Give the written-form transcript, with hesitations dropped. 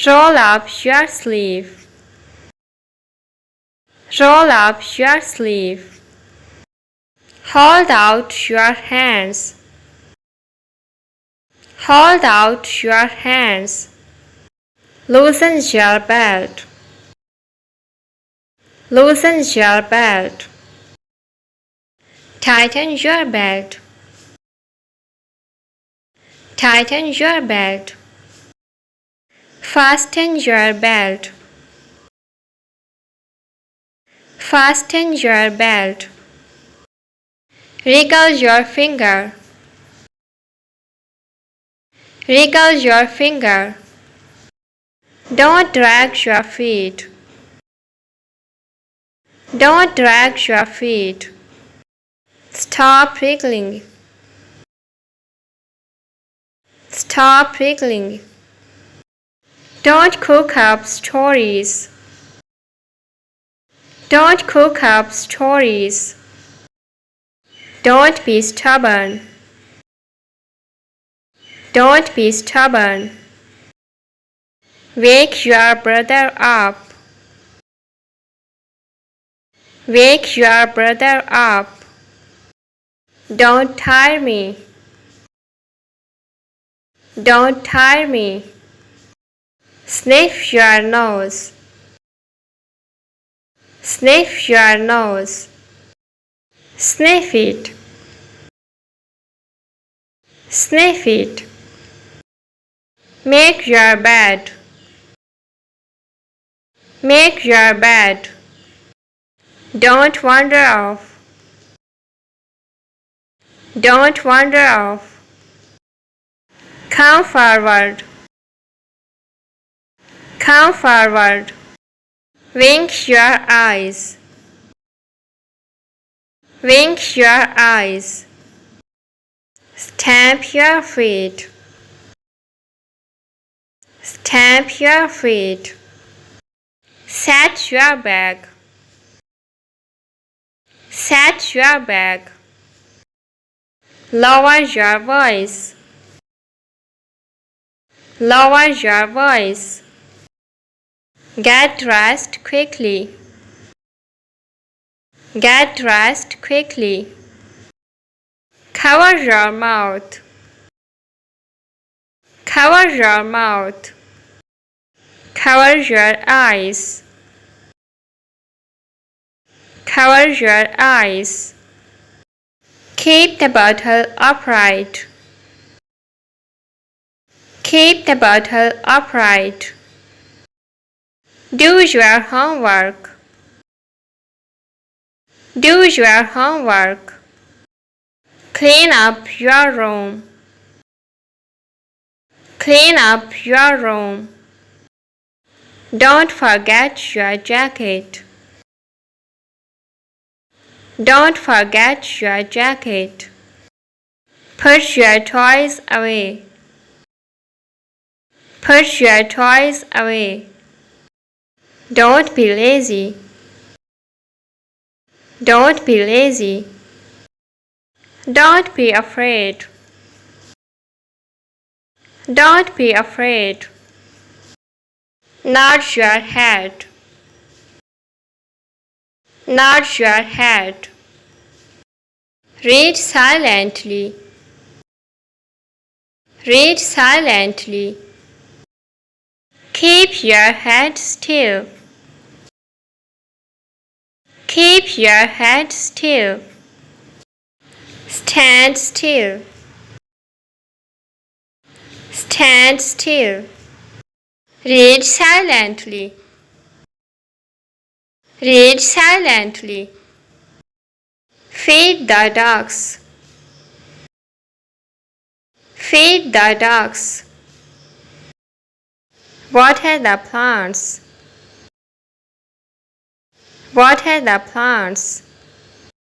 Roll up your sleeve. Roll up your sleeve. Hold out your hands. Hold out your hands. Loosen your belt. Loosen your belt. Tighten your belt. Tighten your belt. Fasten your belt. Fasten your belt. Wriggle your finger. Wriggle your finger. Don't drag your feet. Don't drag your feet. Stop wriggling. Stop wriggling. Don't cook up stories. Don't cook up stories. Don't be stubborn. Don't be stubborn. Wake your brother up. Wake your brother up. Don't tire me. Don't tire me. Sniff your nose. Sniff your nose. Sniff it. Sniff it. Make your bed. Make your bed. Don't wander off. Don't wander off. Come forward. Come forward. Wink your eyes. Wink your eyes. Stamp your feet. Stamp your feet. Set your bag. Set your bag. Lower your voice. Lower your voice. Get dressed quickly. Get dressed quickly. Cover your mouth. Cover your mouth. Cover your eyes. Cover your eyes. Keep the bottle upright. Keep the bottle upright. Do your homework. Do your homework. Clean up your room. Clean up your room. Don't forget your jacket. Don't forget your jacket. Put your toys away. Put your toys away. Don't be lazy. Don't be lazy. Don't be afraid. Don't be afraid. Nod your head. Nod your head. Read silently. Read silently. Keep your head still. Keep your head still. Stand still. Stand still. Read silently. Read silently. Feed the ducks. Feed the ducks. Water the plants. Water the plants.